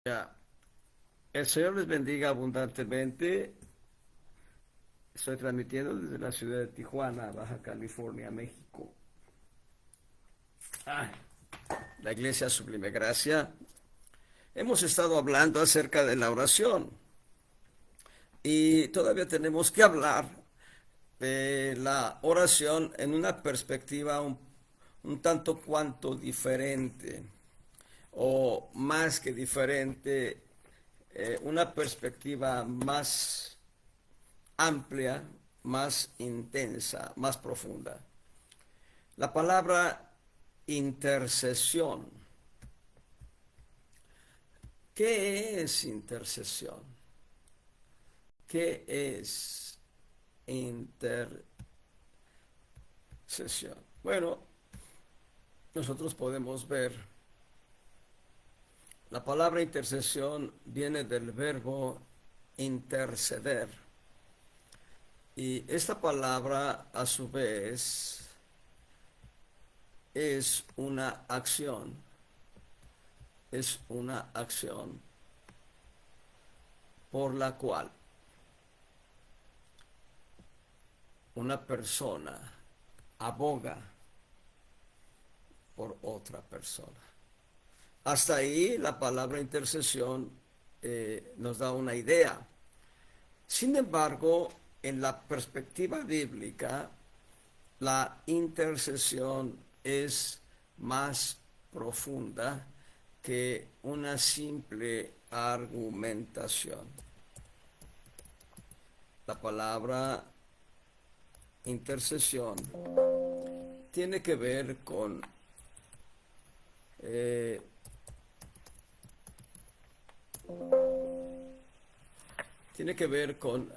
Ya, el Señor les bendiga abundantemente. Estoy transmitiendo desde la ciudad de Tijuana, Baja California, México. Ah, la Iglesia Sublime Gracia. Hemos estado hablando acerca de la oración y todavía tenemos que hablar de la oración en una perspectiva un tanto cuanto diferente o más que diferente, una perspectiva más amplia, más intensa, más profunda. La palabra intercesión. ¿Qué es intercesión? ¿Qué es intercesión? Bueno, nosotros podemos ver, la palabra intercesión viene del verbo interceder. Y esta palabra, a su vez, es una acción, es una acción por la cual una persona aboga por otra persona. Hasta ahí la palabra intercesión nos da una idea. Sin embargo, en la perspectiva bíblica, la intercesión es más profunda que una simple argumentación. La palabra intercesión tiene que ver con eh, tiene que ver con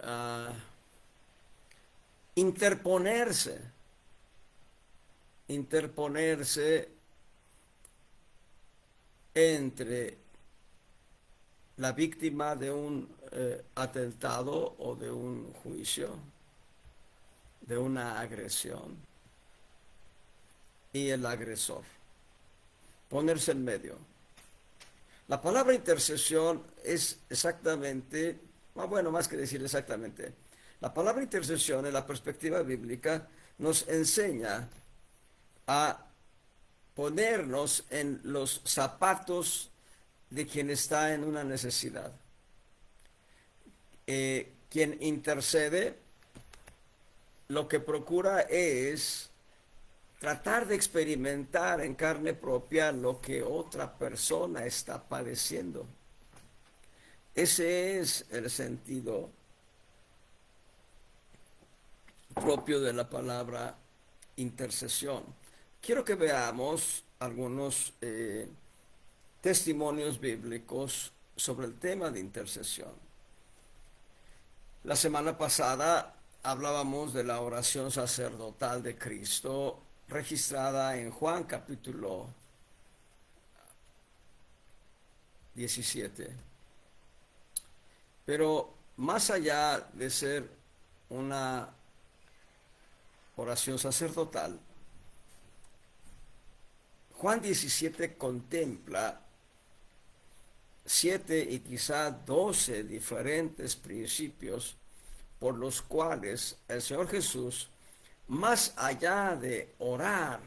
interponerse, interponerse entre la víctima de un atentado o de un juicio, de una agresión, y el agresor. Ponerse en medio. La palabra intercesión es exactamente, bueno, más que decir exactamente, la palabra intercesión en la perspectiva bíblica nos enseña a ponernos en los zapatos de quien está en una necesidad. Quien intercede lo que procura es tratar de experimentar en carne propia lo que otra persona está padeciendo. Ese es el sentido propio de la palabra intercesión. Quiero que veamos algunos testimonios bíblicos sobre el tema de intercesión. La semana pasada hablábamos de la oración sacerdotal de Cristo registrada en Juan capítulo 17. Pero más allá de ser una oración sacerdotal, Juan 17 contempla 7 y quizá 12 diferentes principios por los cuales el Señor Jesús, más allá de orar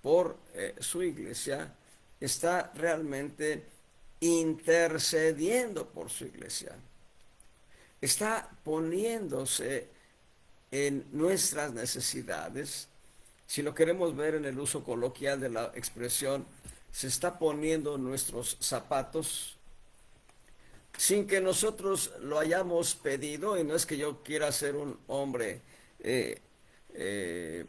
por su iglesia, está realmente intercediendo por su iglesia. Está poniéndose en nuestras necesidades. Si lo queremos ver en el uso coloquial de la expresión, se está poniendo en nuestros zapatos sin que nosotros lo hayamos pedido, y no es que yo quiera ser un hombre eh, eh,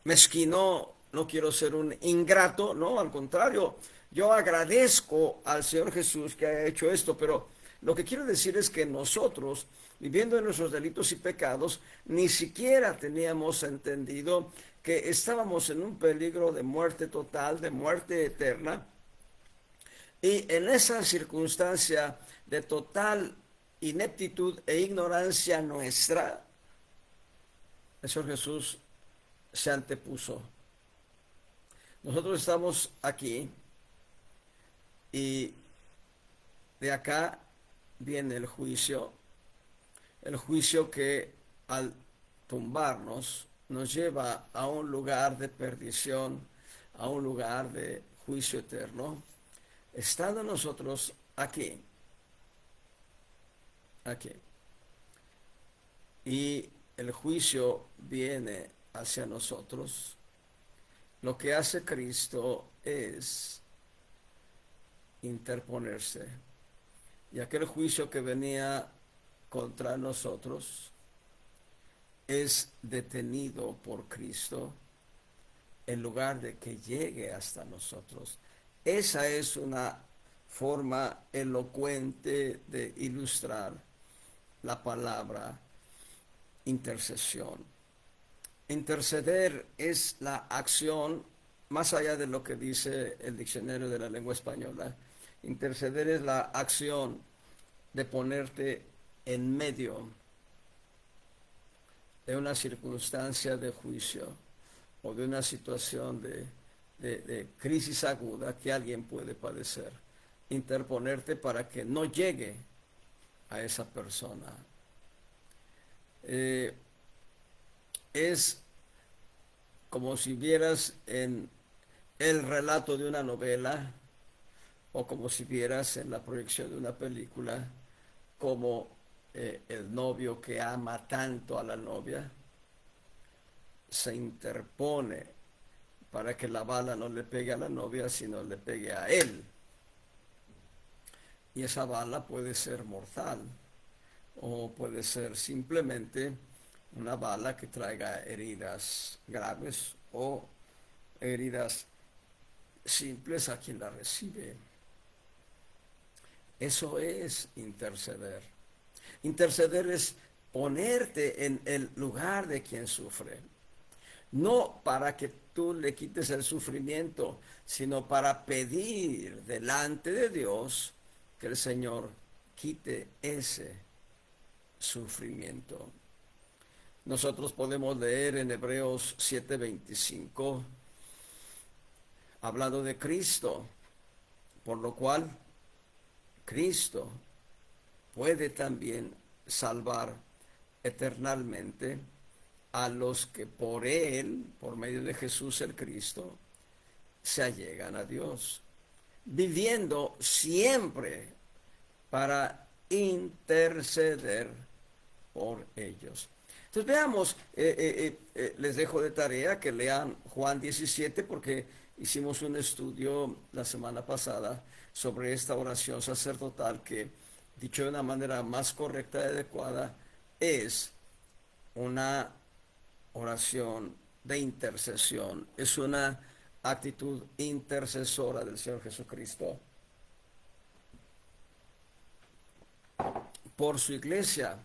mezquino, no quiero ser un ingrato, no, al contrario, yo agradezco al Señor Jesús que ha hecho esto, pero lo que quiero decir es que nosotros, viviendo en nuestros delitos y pecados, ni siquiera teníamos entendido que estábamos en un peligro de muerte total, de muerte eterna, y en esa circunstancia de total ineptitud e ignorancia nuestra, el Señor Jesús se antepuso. Nosotros estamos aquí y de acá viene el juicio que al tumbarnos nos lleva a un lugar de perdición, a un lugar de juicio eterno, estando nosotros aquí, aquí. Y el juicio viene hacia nosotros. Lo que hace Cristo es interponerse. Y aquel juicio que venía contra nosotros es detenido por Cristo en lugar de que llegue hasta nosotros. Esa es una forma elocuente de ilustrar la palabra intercesión. Interceder es la acción, más allá de lo que dice el diccionario de la lengua española, interceder es la acción de ponerte en medio de una circunstancia de juicio o de una situación de crisis aguda que alguien puede padecer. Interponerte para que no llegue a esa persona. Es como si vieras en el relato de una novela o como si vieras en la proyección de una película como el novio que ama tanto a la novia se interpone para que la bala no le pegue a la novia, sino le pegue a él. Y esa bala puede ser mortal o puede ser simplemente una bala que traiga heridas graves o heridas simples a quien la recibe. Eso es interceder. Interceder es ponerte en el lugar de quien sufre. No para que tú le quites el sufrimiento, sino para pedir delante de Dios que el Señor quite ese sufrimiento. Nosotros podemos leer en Hebreos 7:25, hablando de Cristo, por lo cual Cristo puede también salvar eternamente a los que por Él, por medio de Jesús el Cristo, se allegan a Dios, viviendo siempre para interceder por ellos. Entonces veamos, les dejo de tarea que lean Juan 17 porque hicimos un estudio la semana pasada sobre esta oración sacerdotal que, dicho de una manera más correcta y adecuada, es una oración de intercesión, es una actitud intercesora del Señor Jesucristo por su iglesia,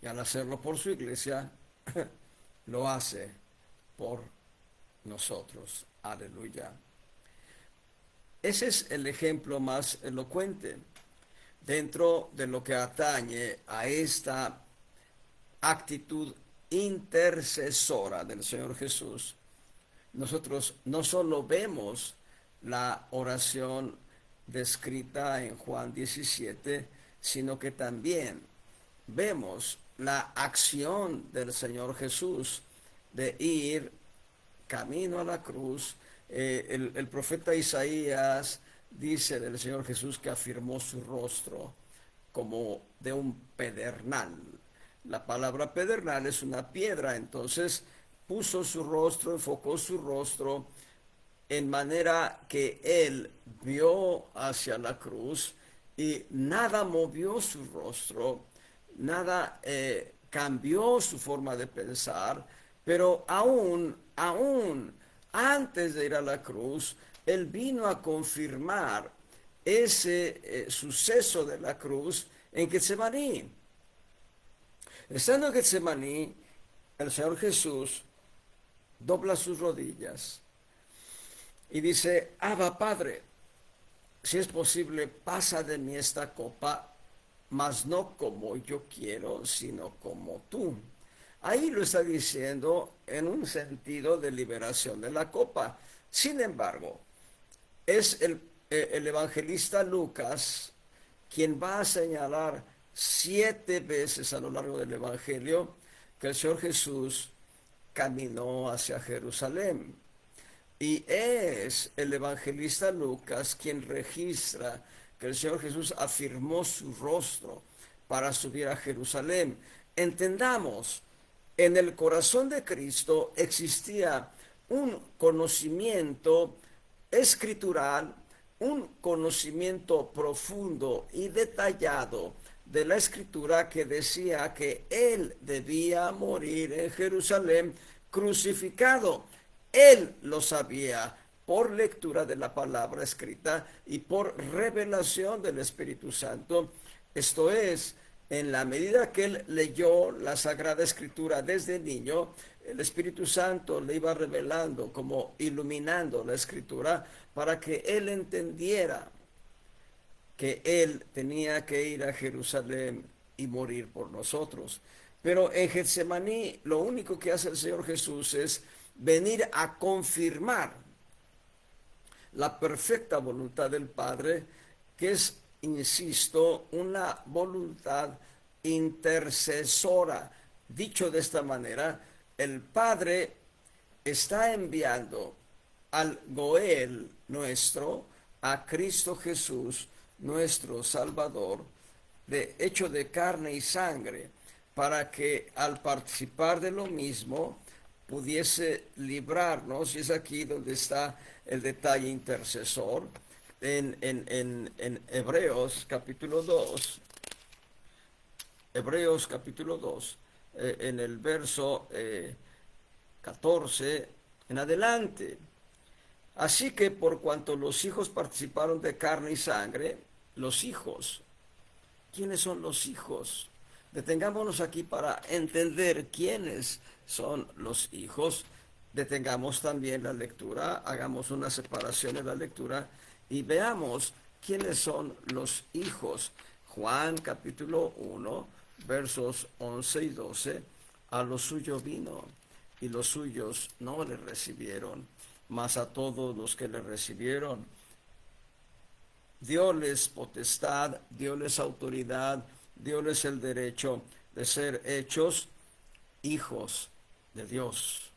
y al hacerlo por su iglesia lo hace por nosotros. Aleluya. Ese es el ejemplo más elocuente dentro de lo que atañe a esta actitud intercesora del Señor Jesús. Nosotros no solo vemos la oración descrita en Juan 17, sino que también vemos la acción del Señor Jesús de ir camino a la cruz. El profeta Isaías dice del Señor Jesús que afirmó su rostro como de un pedernal. La palabra pedernal es una piedra, entonces puso su rostro, enfocó su rostro en manera que él vio hacia la cruz y nada movió su rostro, nada cambió su forma de pensar, pero aún antes de ir a la cruz, él vino a confirmar ese suceso de la cruz en Getsemaní. Estando en Getsemaní, el Señor Jesús dobla sus rodillas y dice: Abba, Padre, si es posible, pasa de mí esta copa, mas no como yo quiero, sino como tú. Ahí lo está diciendo en un sentido de liberación de la copa. Sin embargo, es el evangelista Lucas quien va a señalar 7 veces a lo largo del Evangelio que el Señor Jesús caminó hacia Jerusalén. Y es el evangelista Lucas quien registra que el Señor Jesús afirmó su rostro para subir a Jerusalén. Entendamos, en el corazón de Cristo existía un conocimiento escritural, un conocimiento profundo y detallado de la escritura que decía que él debía morir en Jerusalén crucificado. Él lo sabía por lectura de la palabra escrita y por revelación del Espíritu Santo. Esto es, en la medida que él leyó la Sagrada Escritura desde niño, el Espíritu Santo le iba revelando, como iluminando la Escritura, para que él entendiera que él tenía que ir a Jerusalén y morir por nosotros. Pero en Getsemaní lo único que hace el Señor Jesús es venir a confirmar la perfecta voluntad del Padre, que es, insisto, una voluntad intercesora. Dicho de esta manera, el Padre está enviando al Goel nuestro, a Cristo Jesús, nuestro Salvador, de hecho de carne y sangre, para que al participar de lo mismo pudiese librarnos. Y es aquí donde está el detalle intercesor. En Hebreos capítulo 2, Hebreos capítulo 2, en el verso 14 en adelante. Así que por cuanto los hijos participaron de carne y sangre, los hijos, ¿quiénes son los hijos? Detengámonos aquí para entender quiénes son los hijos. Detengamos también la lectura, hagamos una separación en la lectura y veamos quiénes son los hijos. Juan capítulo 1, versos 11 y 12, a lo suyo vino y los suyos no le recibieron, mas a todos los que le recibieron dióles potestad, dióles autoridad, dióles el derecho de ser hechos hijos de Dios.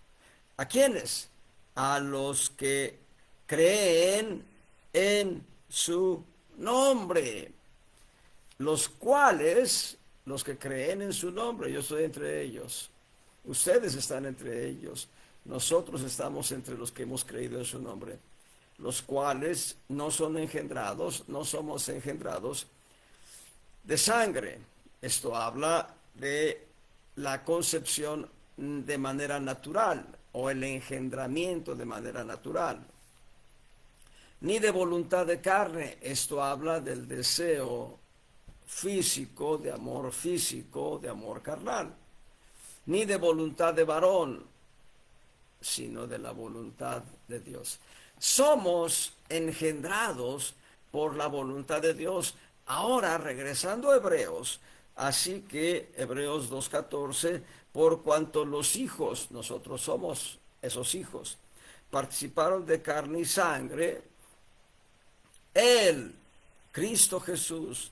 ¿A quiénes? A los que creen en su nombre, los cuales, los que creen en su nombre, yo estoy entre ellos, ustedes están entre ellos, nosotros estamos entre los que hemos creído en su nombre, los cuales no son engendrados, no somos engendrados de sangre. Esto habla de la concepción de manera natural o el engendramiento de manera natural. Ni de voluntad de carne, esto habla del deseo físico, de amor carnal. Ni de voluntad de varón, sino de la voluntad de Dios. Somos engendrados por la voluntad de Dios. Ahora, regresando a Hebreos, así que Hebreos 2:14, por cuanto los hijos, nosotros somos esos hijos, participaron de carne y sangre, Él, Cristo Jesús,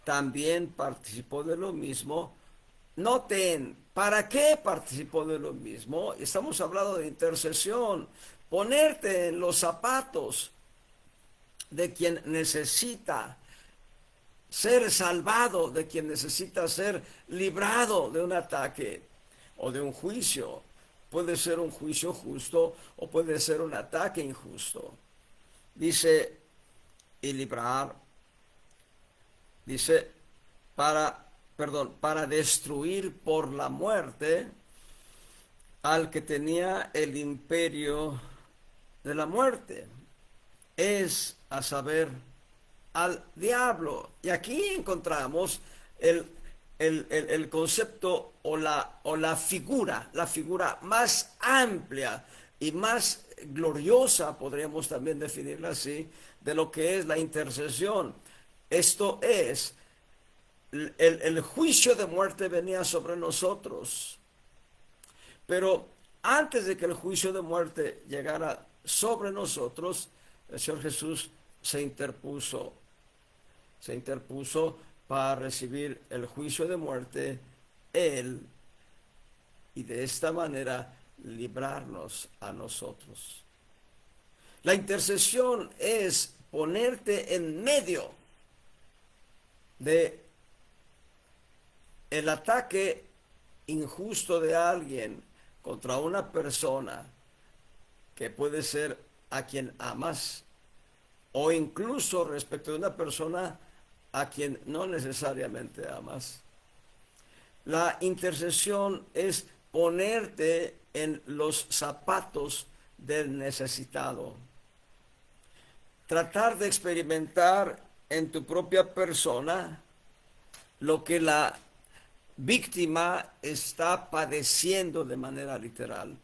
también participó de lo mismo. Noten, ¿para qué participó de lo mismo? Estamos hablando de intercesión, ponerte en los zapatos de quien necesita ser salvado, de quien necesita ser librado de un ataque o de un juicio. Puede ser un juicio justo o puede ser un ataque injusto. Dice, y librar, dice, para destruir por la muerte al que tenía el imperio de la muerte, es a saber, al diablo. Y aquí encontramos el concepto o la figura más amplia y más gloriosa, podríamos también definirla así, de lo que es la intercesión. Esto es, el juicio de muerte venía sobre nosotros, pero antes de que el juicio de muerte llegara sobre nosotros, el Señor Jesús se interpuso, se interpuso para recibir el juicio de muerte, Él, y de esta manera librarnos a nosotros. La intercesión es ponerte en medio de el ataque injusto de alguien contra una persona que puede ser a quien amas, o incluso respecto de una persona a quien no necesariamente amas. La intercesión es ponerte en los zapatos del necesitado. Tratar de experimentar en tu propia persona lo que la víctima está padeciendo de manera literal.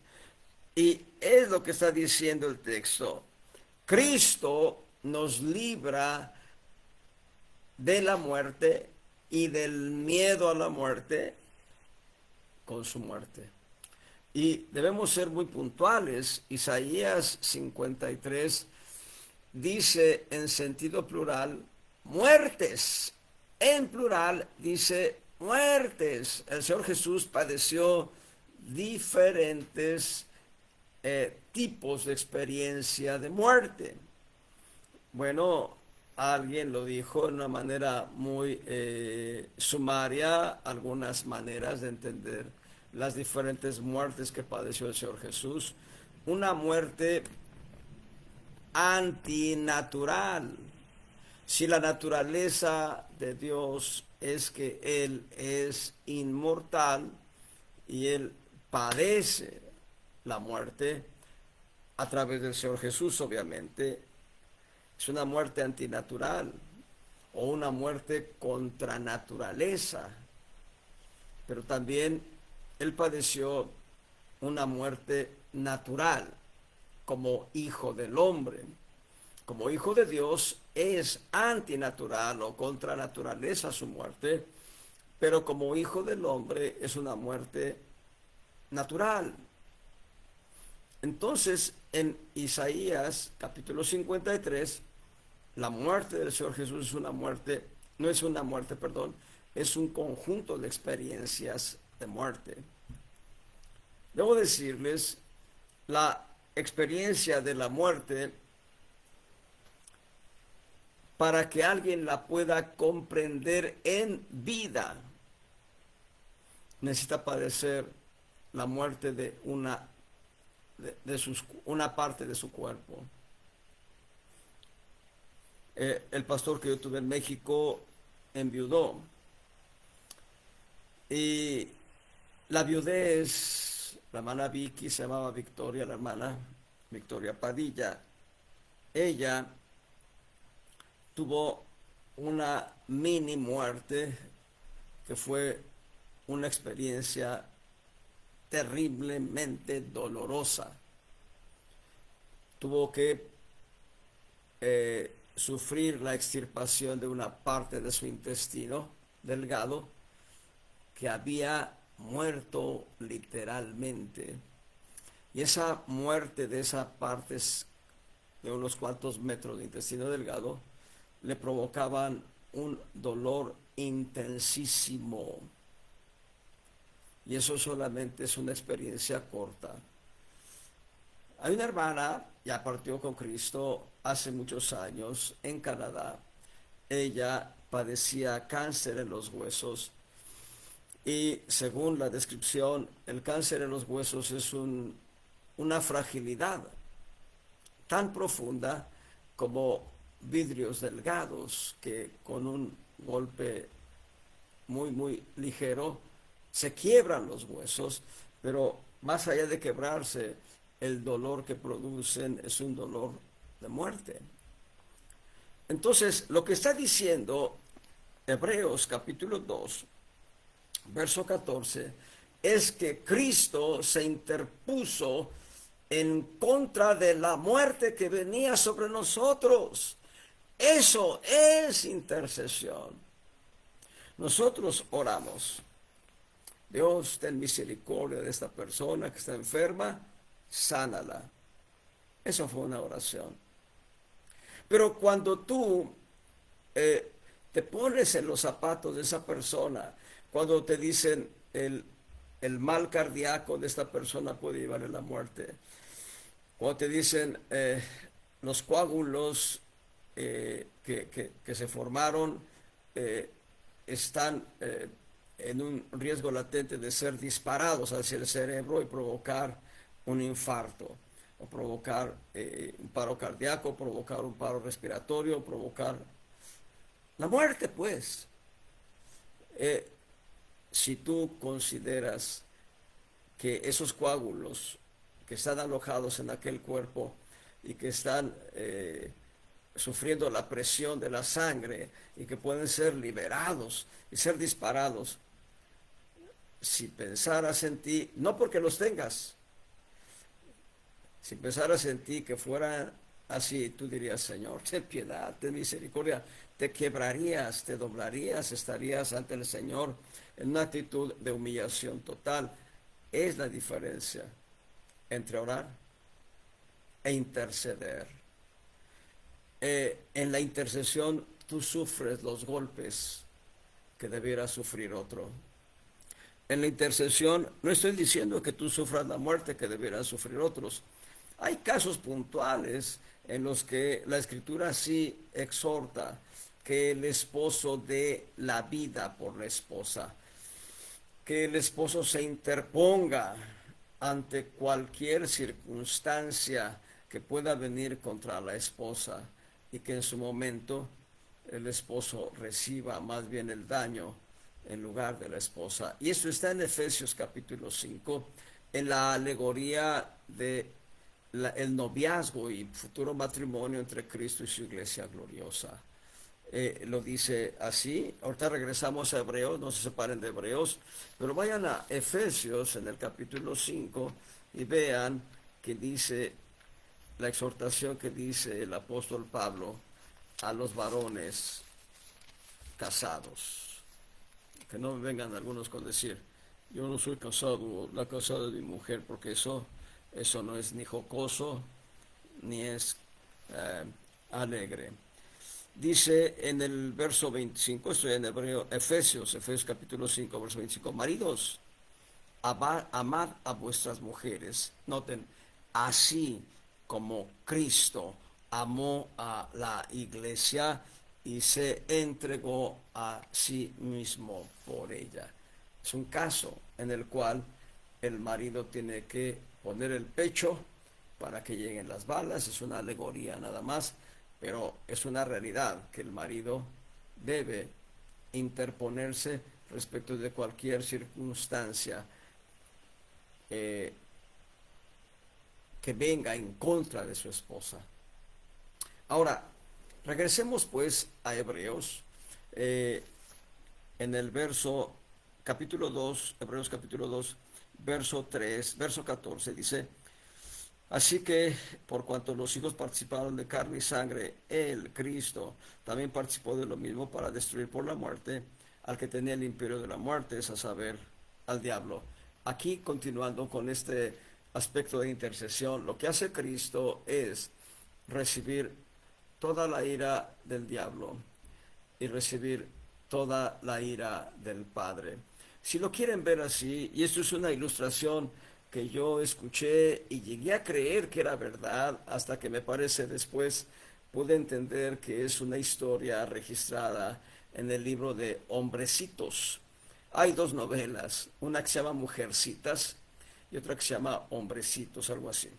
Y es lo que está diciendo el texto. Cristo nos libra de la muerte y del miedo a la muerte con su muerte. Y debemos ser muy puntuales. Isaías 53 dice en sentido plural, muertes. En plural dice muertes. El Señor Jesús padeció diferentes tipos de experiencia de muerte. Bueno, alguien lo dijo de una manera muy sumaria, algunas maneras de entender las diferentes muertes que padeció el Señor Jesús. Una muerte antinatural. Si la naturaleza de Dios es que Él es inmortal y Él padece la muerte a través del Señor Jesús, obviamente, es una muerte antinatural o una muerte contra naturaleza, pero también Él padeció una muerte natural como hijo del hombre. Como hijo de Dios es antinatural o contra naturaleza su muerte, pero como hijo del hombre es una muerte natural. Entonces, en Isaías capítulo 53, la muerte del Señor Jesús es una muerte, no es una muerte, perdón, es un conjunto de experiencias de muerte. Debo decirles, la experiencia de la muerte, para que alguien la pueda comprender en vida, necesita padecer la muerte de una parte de su cuerpo. El pastor que yo tuve en México enviudó. Y la viudez, la hermana Vicky, se llamaba Victoria, la hermana Victoria Padilla. Ella tuvo una mini muerte que fue una experiencia terriblemente dolorosa. Tuvo que sufrir la extirpación de una parte de su intestino delgado que había muerto literalmente. Y esa muerte de esa parte de unos cuantos metros de intestino delgado le provocaban un dolor intensísimo. Y eso solamente es una experiencia corta. Hay una hermana, ya partió con Cristo hace muchos años en Canadá. Ella padecía cáncer en los huesos y según la descripción, el cáncer en los huesos es una fragilidad tan profunda como vidrios delgados que con un golpe muy ligero se quiebran los huesos, pero más allá de quebrarse, el dolor que producen es un dolor de muerte. Entonces, lo que está diciendo Hebreos capítulo 2, verso 14, es que Cristo se interpuso en contra de la muerte que venía sobre nosotros. Eso es intercesión. Nosotros oramos: Dios, ten misericordia de esta persona que está enferma, sánala. Eso fue una oración. Pero cuando tú Te pones en los zapatos de esa persona. Cuando te dicen el mal cardíaco de esta persona puede llevarle a la muerte. Cuando te dicen los coágulos que se formaron están en un riesgo latente de ser disparados hacia el cerebro y provocar un infarto, o provocar un paro cardíaco, provocar un paro respiratorio, provocar la muerte, pues. Eh, si tú consideras que esos coágulos que están alojados en aquel cuerpo y que están sufriendo la presión de la sangre y que pueden ser liberados y ser disparados, si pensaras en ti, no porque los tengas, si pensaras en ti que fuera así, tú dirías, Señor, ten piedad, ten misericordia, te quebrarías, te doblarías, estarías ante el Señor en una actitud de humillación total. Es la diferencia entre orar e interceder. En la intercesión tú sufres los golpes que debiera sufrir otro. En la intercesión no estoy diciendo que tú sufras la muerte que debieran sufrir otros. Hay casos puntuales en los que la Escritura sí exhorta que el esposo dé la vida por la esposa, que el esposo se interponga ante cualquier circunstancia que pueda venir contra la esposa y que en su momento el esposo reciba más bien el daño en lugar de la esposa. Y eso está en Efesios capítulo 5, en la alegoría de el noviazgo y futuro matrimonio entre Cristo y su iglesia gloriosa. Lo dice así. Ahorita regresamos a Hebreos, no se separen de Hebreos, pero vayan a Efesios en el capítulo 5 y vean que dice la exhortación que dice el apóstol Pablo a los varones casados. Que no me vengan algunos con decir, yo no soy casado, la casada de mi mujer, porque eso no es ni jocoso, ni es alegre. Dice en el verso 25, estoy en Hebreo, Efesios capítulo 5, verso 25, maridos, amad a vuestras mujeres, noten, así como Cristo amó a la iglesia y se entregó a sí mismo por ella. Es un caso en el cual el marido tiene que poner el pecho para que lleguen las balas, es una alegoría nada más, pero es una realidad que el marido debe interponerse respecto de cualquier circunstancia que venga en contra de su esposa. Ahora, regresemos pues a Hebreos, en el verso capítulo 2, Hebreos capítulo 2, verso 3, verso 14, dice, así que por cuanto los hijos participaron de carne y sangre, él, Cristo, también participó de lo mismo para destruir por la muerte al que tenía el imperio de la muerte, es a saber, al diablo. Aquí, continuando con este aspecto de intercesión, lo que hace Cristo es recibir toda la ira del diablo y recibir toda la ira del Padre. Si lo quieren ver así, y esto es una ilustración que yo escuché y llegué a creer que era verdad, hasta que me parece después pude entender que es una historia registrada en el libro de Hombrecitos. Hay dos novelas, una que se llama Mujercitas y otra que se llama Hombrecitos, algo así.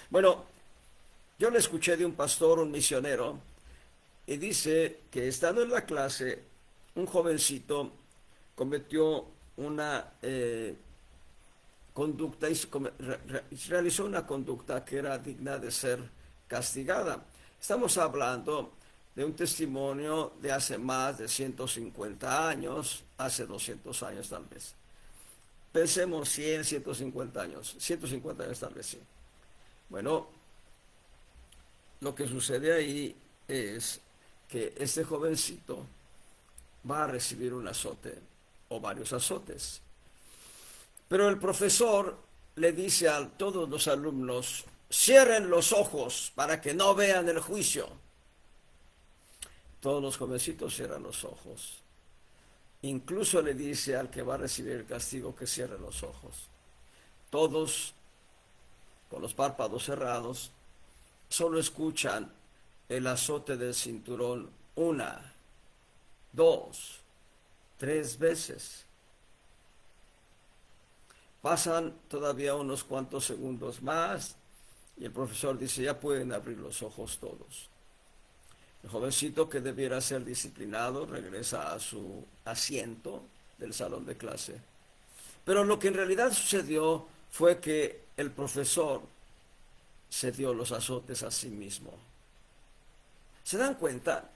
Bueno, yo le escuché de un pastor, un misionero, y dice que estando en la clase, un jovencito cometió una conducta y realizó una conducta que era digna de ser castigada. Estamos hablando de un testimonio de hace más de 150 años, hace 200 años tal vez. Pensemos 100, 150 años, 150 años tal vez sí. Bueno, lo que sucede ahí es que este jovencito va a recibir un azote o varios azotes. Pero el profesor le dice a todos los alumnos, cierren los ojos para que no vean el juicio. Todos los jovencitos cierran los ojos. Incluso le dice al que va a recibir el castigo que cierre los ojos. Todos, con los párpados cerrados, solo escuchan el azote del cinturón 1, 2, 3 veces. Pasan todavía unos cuantos segundos más y el profesor dice, ya pueden abrir los ojos todos. El jovencito, que debiera ser disciplinado, regresa a su asiento del salón de clase. Pero lo que en realidad sucedió fue que el profesor se dio los azotes a sí mismo. ¿Se dan cuenta?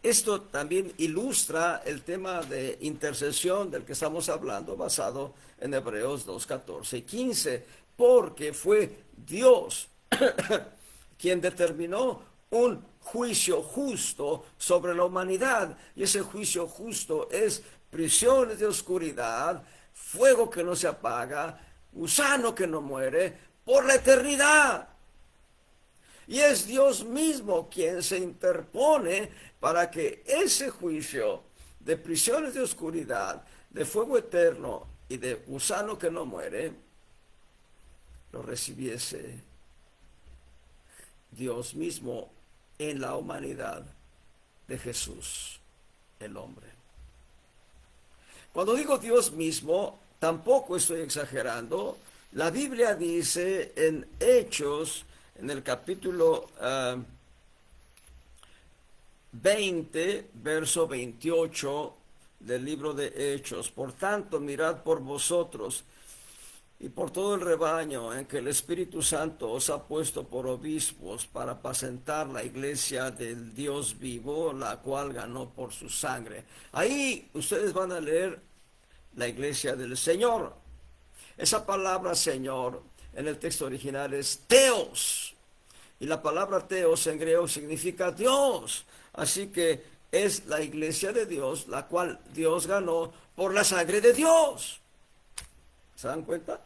Esto también ilustra el tema de intercesión del que estamos hablando, basado en Hebreos 2, 14 y 15, porque fue Dios quien determinó un juicio justo sobre la humanidad, y ese juicio justo es prisiones de oscuridad, fuego que no se apaga, gusano que no muere, por la eternidad. Y es Dios mismo quien se interpone para que ese juicio de prisiones de oscuridad, de fuego eterno y de gusano que no muere, lo recibiese Dios mismo en la humanidad de Jesús, el hombre. Cuando digo Dios mismo, tampoco estoy exagerando. La Biblia dice en Hechos, en el capítulo 20, verso 28 del libro de Hechos: por tanto, mirad por vosotros y por todo el rebaño en que el Espíritu Santo os ha puesto por obispos para apacentar la iglesia del Dios vivo, la cual ganó por su sangre. Ahí ustedes van a leer la iglesia del Señor. Esa palabra Señor en el texto original es Theos, y la palabra Theos en griego significa Dios. Así que es la iglesia de Dios, la cual Dios ganó por la sangre de Dios. ¿Se dan cuenta?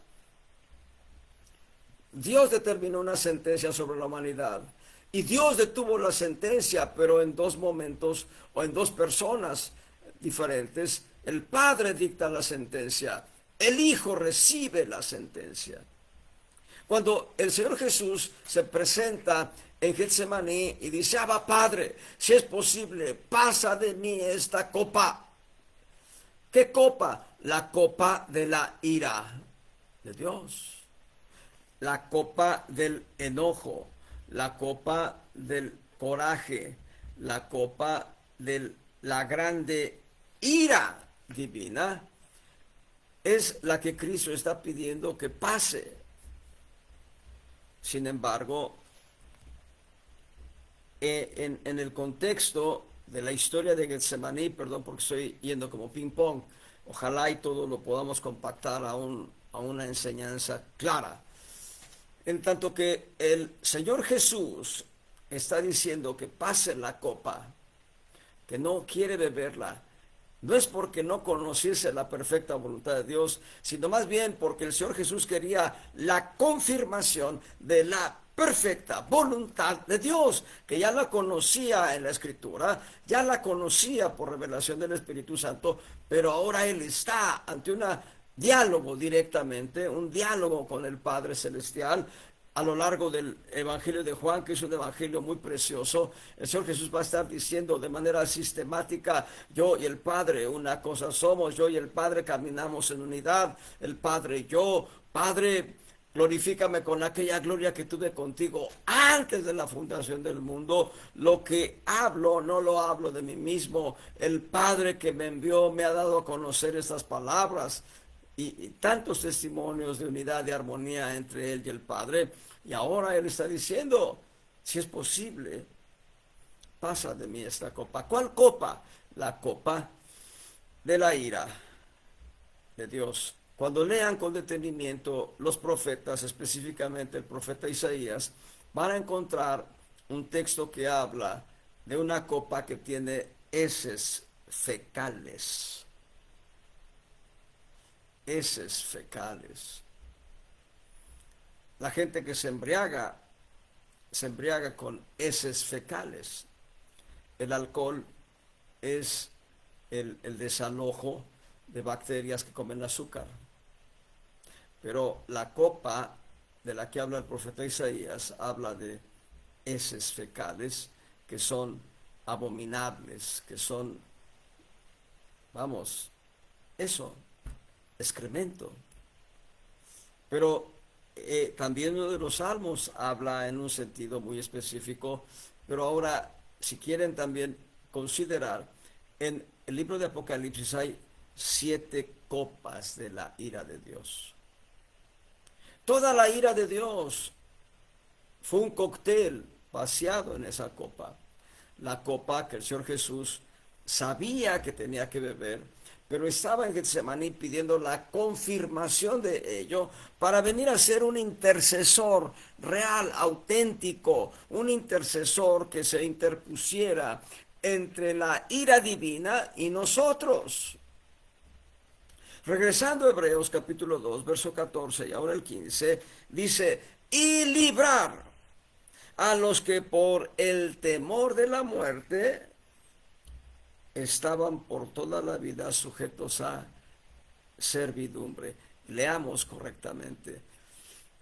Dios determinó una sentencia sobre la humanidad, y Dios detuvo la sentencia, pero en dos momentos o en dos personas diferentes. El Padre dicta la sentencia, el Hijo recibe la sentencia. Cuando el Señor Jesús se presenta en Getsemaní y dice: Abba, Padre, si es posible, pasa de mí esta copa. ¿Qué copa? La copa de la ira de Dios, la copa del enojo, la copa del coraje, la copa de la grande ira divina, es la que Cristo está pidiendo que pase. Sin embargo, en el contexto de la historia de Getsemaní, perdón porque estoy yendo como ping pong, ojalá y todo lo podamos compactar a una enseñanza clara. En tanto que el Señor Jesús está diciendo que pase la copa, que no quiere beberla, no es porque no conociese la perfecta voluntad de Dios, sino más bien porque el Señor Jesús quería la confirmación de la perfecta voluntad de Dios, que ya la conocía en la Escritura, ya la conocía por revelación del Espíritu Santo, pero ahora Él está ante un diálogo directamente, un diálogo con el Padre Celestial. A lo largo del Evangelio de Juan, que es un evangelio muy precioso, el Señor Jesús va a estar diciendo de manera sistemática: yo y el Padre una cosa somos, yo y el Padre caminamos en unidad, el Padre y yo. Padre, glorifícame con aquella gloria que tuve contigo antes de la fundación del mundo. Lo que hablo, no lo hablo de mí mismo. El Padre que me envió me ha dado a conocer estas palabras. Y tantos testimonios de unidad, de armonía entre Él y el Padre. Y ahora Él está diciendo: si es posible, pasa de mí esta copa. ¿Cuál copa? La copa de la ira de Dios. Cuando lean con detenimiento los profetas, específicamente el profeta Isaías, van a encontrar un texto que habla de una copa que tiene heces fecales. Heces fecales. La gente que se embriaga con heces fecales. El alcohol es el desalojo de bacterias que comen azúcar. Pero la copa de la que habla el profeta Isaías habla de heces fecales que son abominables, que son, vamos, eso, excremento. Pero también uno de los salmos habla en un sentido muy específico, pero ahora, si quieren también considerar, en el libro de Apocalipsis hay 7 copas de la ira de Dios. Toda la ira de Dios fue un cóctel vaciado en esa copa. La copa que el Señor Jesús sabía que tenía que beber, pero estaba en Getsemaní pidiendo la confirmación de ello para venir a ser un intercesor real, auténtico, un intercesor que se interpusiera entre la ira divina y nosotros. Regresando a Hebreos capítulo 2, verso 14 y ahora el 15, dice, y librar a los que por el temor de la muerte estaban por toda la vida sujetos a servidumbre. Leamos correctamente.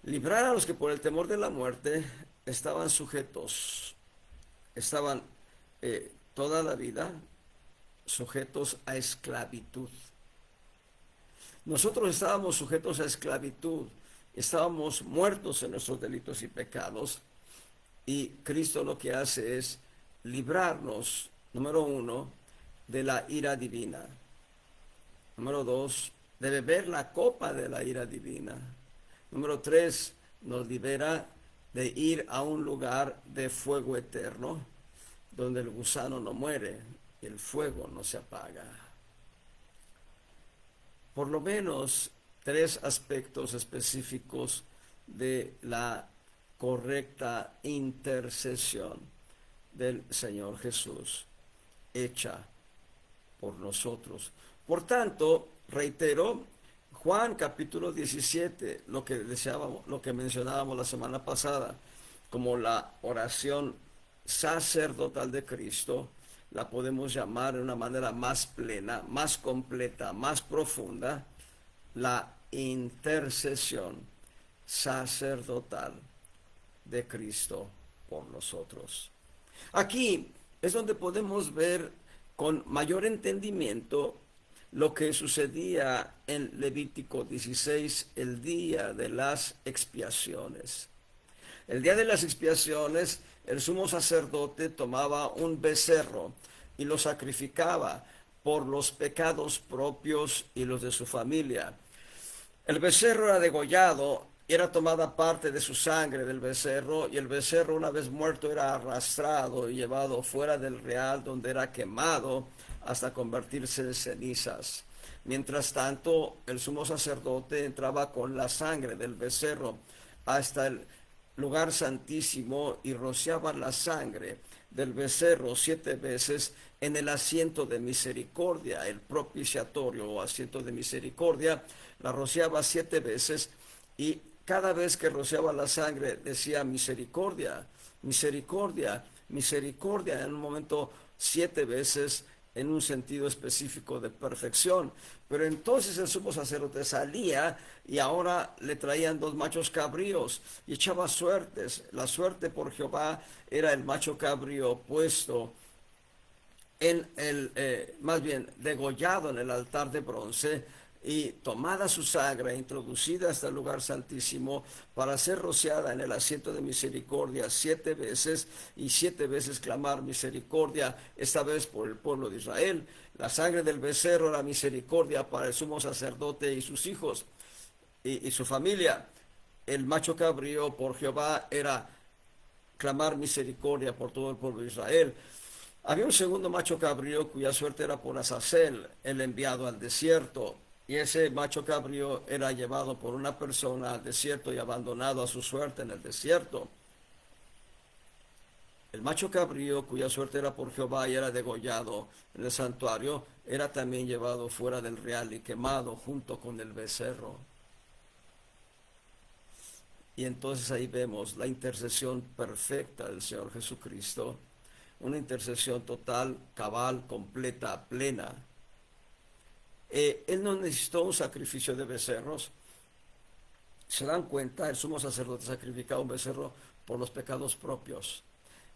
Librar a los que por el temor de la muerte estaban sujetos, estaban toda la vida sujetos a esclavitud. Nosotros estábamos sujetos a esclavitud, estábamos muertos en nuestros delitos y pecados, y Cristo lo que hace es librarnos, número 1, de la ira divina. Número 2, de beber la copa de la ira divina. Número 3, nos libera de ir a un lugar de fuego eterno, donde el gusano no muere y el fuego no se apaga. Por lo menos 3 aspectos específicos de la correcta intercesión del Señor Jesús hecha por nosotros. Por tanto, reitero, Juan capítulo 17, lo que deseábamos, lo que mencionábamos la semana pasada, como la oración sacerdotal de Cristo, la podemos llamar de una manera más plena, más completa, más profunda, la intercesión sacerdotal de Cristo por nosotros. Aquí es donde podemos ver con mayor entendimiento lo que sucedía en Levítico 16, el día de las expiaciones. El día de las expiaciones, el sumo sacerdote tomaba un becerro y lo sacrificaba por los pecados propios y los de su familia. El becerro era degollado, era tomada parte de su sangre del becerro, y el becerro, una vez muerto, era arrastrado y llevado fuera del real, donde era quemado hasta convertirse en cenizas. Mientras tanto, el sumo sacerdote entraba con la sangre del becerro hasta el lugar santísimo y rociaba la sangre del becerro 7 veces en el asiento de misericordia, el propiciatorio o asiento de misericordia. La rociaba 7 veces, y cada vez que rociaba la sangre decía misericordia, misericordia, misericordia, en un momento 7 veces, en un sentido específico de perfección. Pero entonces el sumo sacerdote salía y ahora le traían 2 machos cabríos y echaba suertes. La suerte por Jehová era el macho cabrío puesto en más bien degollado en el altar de bronce, y tomada su sangre, introducida hasta el lugar santísimo para ser rociada en el asiento de misericordia 7 veces, y 7 veces clamar misericordia, esta vez por el pueblo de Israel. La sangre del becerro era misericordia para el sumo sacerdote y sus hijos y su familia. El macho cabrío por Jehová era clamar misericordia por todo el pueblo de Israel. Había un segundo macho cabrío cuya suerte era por Azazel, el enviado al desierto. Y ese macho cabrío era llevado por una persona al desierto y abandonado a su suerte en el desierto. El macho cabrío, cuya suerte era por Jehová y era degollado en el santuario, era también llevado fuera del real y quemado junto con el becerro. Y entonces ahí vemos la intercesión perfecta del Señor Jesucristo, una intercesión total, cabal, completa, plena. Él no necesitó un sacrificio de becerros. Se dan cuenta, el sumo sacerdote sacrificaba un becerro por los pecados propios.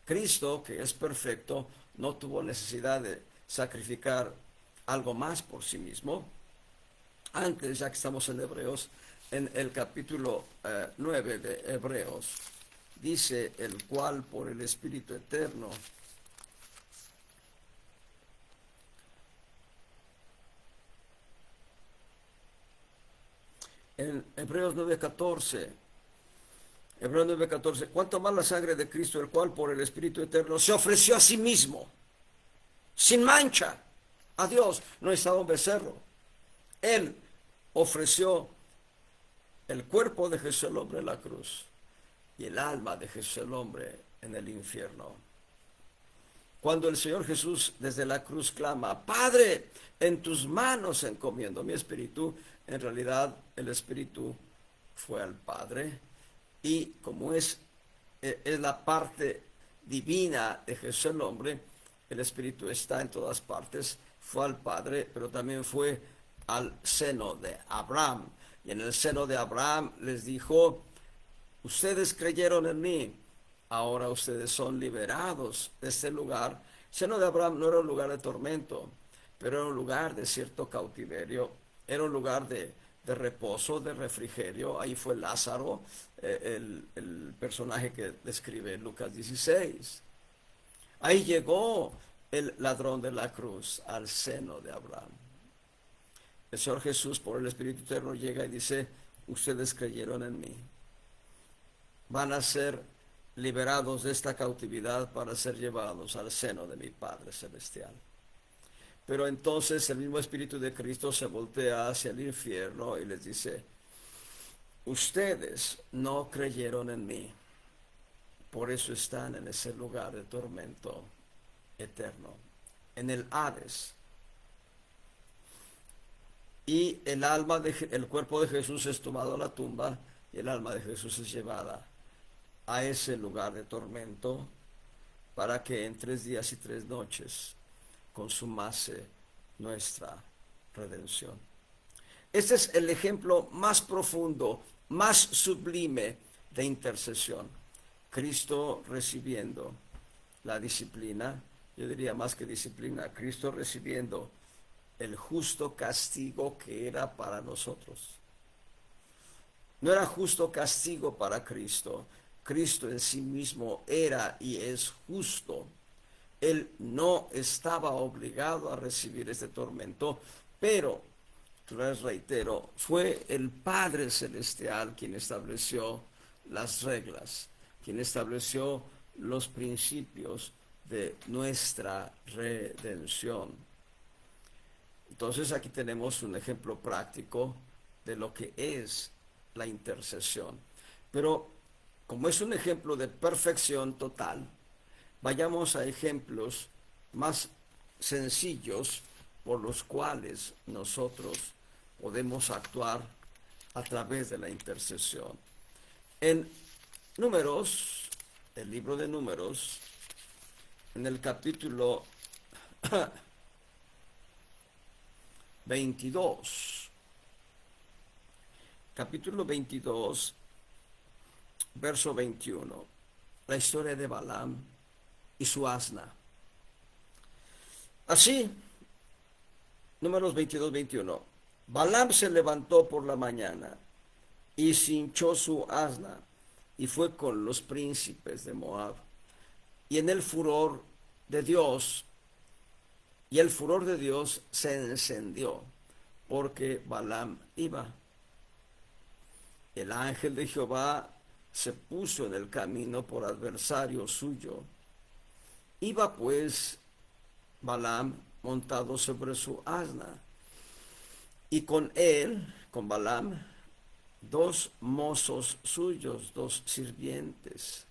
Cristo, que es perfecto, no tuvo necesidad de sacrificar algo más por sí mismo. Antes, ya que estamos en Hebreos, en el capítulo 9 de Hebreos, dice: el cual por el Espíritu Eterno en Hebreos 9:14. Hebreos 9:14, cuánto más la sangre de Cristo, el cual por el Espíritu Eterno se ofreció a sí mismo, sin mancha, a Dios. No estaba un becerro. Él ofreció el cuerpo de Jesús el hombre en la cruz y el alma de Jesús el hombre en el infierno. Cuando el Señor Jesús desde la cruz clama: Padre, en tus manos encomiendo mi espíritu, en realidad el espíritu fue al Padre. Y como es la parte divina de Jesús el hombre, el espíritu está en todas partes. Fue al Padre, pero también fue al seno de Abraham. Y en el seno de Abraham les dijo: ustedes creyeron en mí, ahora ustedes son liberados de este lugar. El seno de Abraham no era un lugar de tormento, pero era un lugar de cierto cautiverio, era un lugar de reposo, de refrigerio. Ahí fue Lázaro, el personaje que describe Lucas 16. Ahí llegó el ladrón de la cruz al seno de Abraham. El Señor Jesús, por el Espíritu Eterno, llega y dice: ustedes creyeron en mí, van a ser liberados de esta cautividad para ser llevados al seno de mi Padre Celestial. Pero entonces el mismo Espíritu de Cristo se voltea hacia el infierno y les dice: ustedes no creyeron en mí, por eso están en ese lugar de tormento eterno, en el Hades. Y el cuerpo de Jesús es tomado a la tumba y el alma de Jesús es llevada a ese lugar de tormento para que en 3 días y 3 noches consumase nuestra redención. Este es el ejemplo más profundo, más sublime de intercesión. Cristo recibiendo la disciplina, yo diría más que disciplina, Cristo recibiendo el justo castigo que era para nosotros. No era justo castigo para Cristo. Cristo en sí mismo era y es justo. Él no estaba obligado a recibir este tormento, pero, les reitero, fue el Padre Celestial quien estableció las reglas, quien estableció los principios de nuestra redención. Entonces aquí tenemos un ejemplo práctico de lo que es la intercesión. Pero como es un ejemplo de perfección total, vayamos a ejemplos más sencillos por los cuales nosotros podemos actuar a través de la intercesión. En Números, el libro de Números, en el capítulo 22, capítulo 22, verso 21, la historia de Balaam y su asna. Así, Números 22-21, Balaam se levantó por la mañana y cinchó su asna y fue con los príncipes de Moab. Y en el furor de Dios, se encendió porque Balaam iba. El ángel de Jehová se puso en el camino por adversario suyo. Iba pues Balaam montado sobre su asna, y con él, con Balaam, 2 mozos suyos, 2 sirvientes.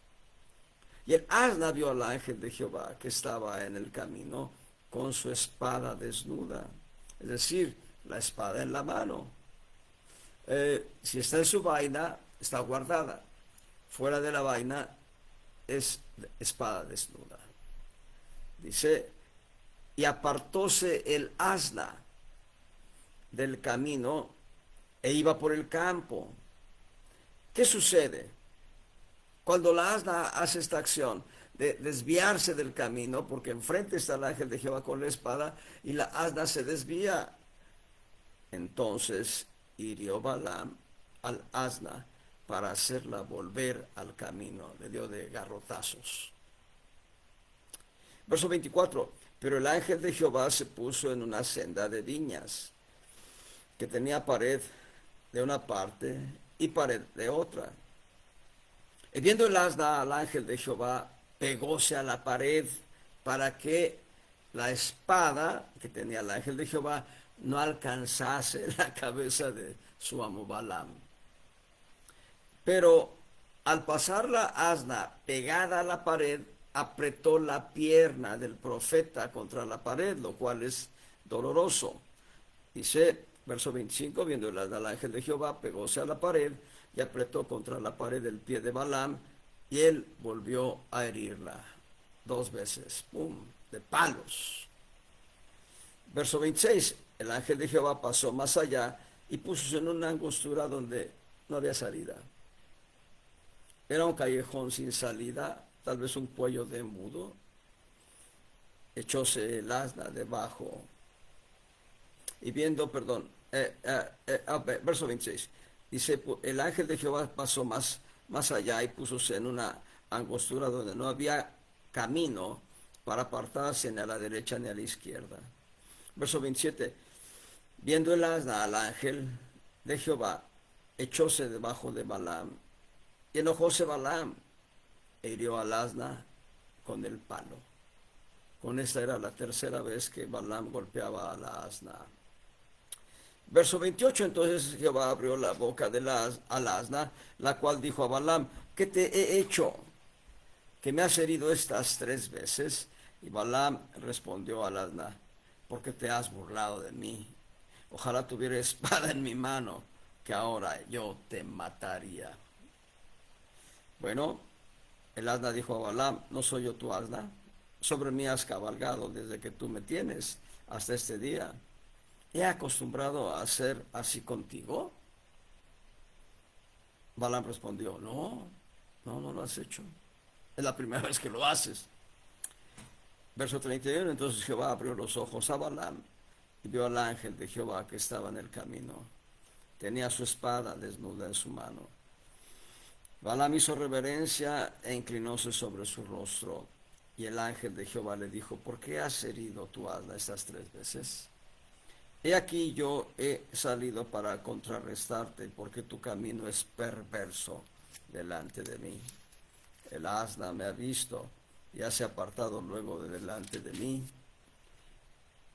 Y el asna vio al ángel de Jehová que estaba en el camino con su espada desnuda, es decir, la espada en la mano. Si está en su vaina, está guardada. Fuera de la vaina es espada desnuda. Dice, y apartóse el asna del camino e iba por el campo. ¿Qué sucede? Cuando la asna hace esta acción de desviarse del camino, porque enfrente está el ángel de Jehová con la espada, y la asna se desvía, entonces hirió Balaam al asna para hacerla volver al camino, le dio de garrotazos. Verso 24, pero el ángel de Jehová se puso en una senda de viñas, que tenía pared de una parte y pared de otra. Y viendo el asna al ángel de Jehová, pegóse a la pared para que la espada que tenía el ángel de Jehová no alcanzase la cabeza de su amo Balaam. Pero al pasar la asna pegada a la pared, apretó la pierna del profeta contra la pared, lo cual es doloroso. Dice, verso 25, viendo el asna al ángel de Jehová, pegóse a la pared y apretó contra la pared el pie de Balaam, y él volvió a herirla 2 veces, ¡pum!, de palos. Verso 26, el ángel de Jehová pasó más allá y puso en una angostura donde no había salida. Era un callejón sin salida, tal vez un cuello de embudo. Echóse el asna debajo. Y viendo, verso 26, dice, el ángel de Jehová pasó más allá y púsose en una angostura donde no había camino para apartarse ni a la derecha ni a la izquierda. Verso 27, viendo el asna al ángel de Jehová, echóse debajo de Balaam, y enojóse Balaam e hirió al asna con el palo. Con esta era la tercera vez que Balaam golpeaba a la asna. Verso 28, entonces Jehová abrió la boca al asna, la cual dijo a Balaam, ¿qué te he hecho? ¿Que me has herido estas 3 veces? Y Balaam respondió al asna, porque te has burlado de mí. Ojalá tuviera espada en mi mano, que ahora yo te mataría. Bueno, el asna dijo a Balaam, ¿no soy yo tu asna? Sobre mí has cabalgado desde que tú me tienes hasta este día. ¿He acostumbrado a hacer así contigo? Balaam respondió, no lo has hecho. Es la primera vez que lo haces. Verso 31, entonces Jehová abrió los ojos a Balaam y vio al ángel de Jehová que estaba en el camino. Tenía su espada desnuda en su mano. Balaam hizo reverencia e inclinóse sobre su rostro. Y el ángel de Jehová le dijo, ¿por qué has herido tu asna estas 3 veces? He aquí yo he salido para contrarrestarte, porque tu camino es perverso delante de mí. El asna me ha visto y se ha apartado luego de delante de mí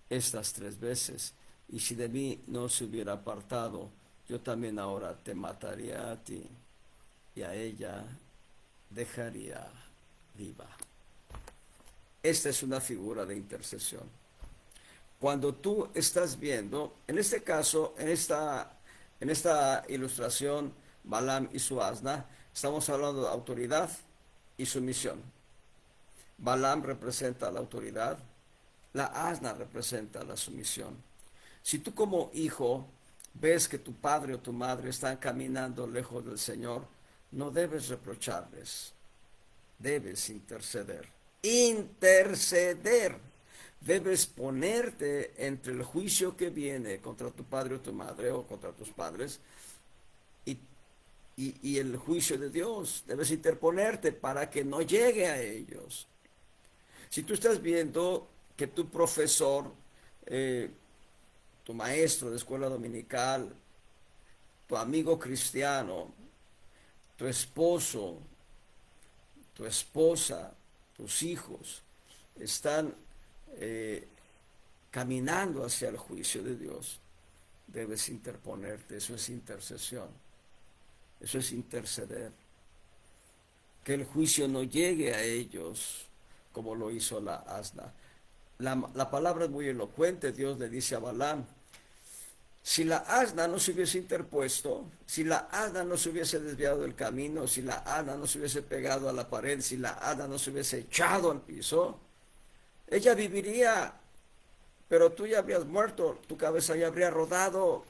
estas 3 veces. Y si de mí no se hubiera apartado, yo también ahora te mataría a ti y a ella dejaría viva. Esta es una figura de intercesión. Cuando tú estás viendo, en este caso, en esta ilustración, Balaam y su asna, estamos hablando de autoridad y sumisión. Balaam representa la autoridad, la asna representa la sumisión. Si tú como hijo ves que tu padre o tu madre están caminando lejos del Señor, no debes reprocharles, debes interceder. Interceder. Debes ponerte entre el juicio que viene contra tu padre o tu madre o contra tus padres y el juicio de Dios. Debes interponerte para que no llegue a ellos. Si tú estás viendo que tu profesor, tu maestro de escuela dominical, tu amigo cristiano, tu esposo, tu esposa, tus hijos, están caminando hacia el juicio de Dios, debes interponerte. Eso es intercesión, eso es interceder, que el juicio no llegue a ellos como lo hizo la asna. La palabra es muy elocuente. Dios le dice a Balaam, si la asna no se hubiese interpuesto, si la asna no se hubiese desviado del camino, si la asna no se hubiese pegado a la pared, si la asna no se hubiese echado al piso, ella viviría, pero tú ya habrías muerto, tu cabeza ya habría rodado.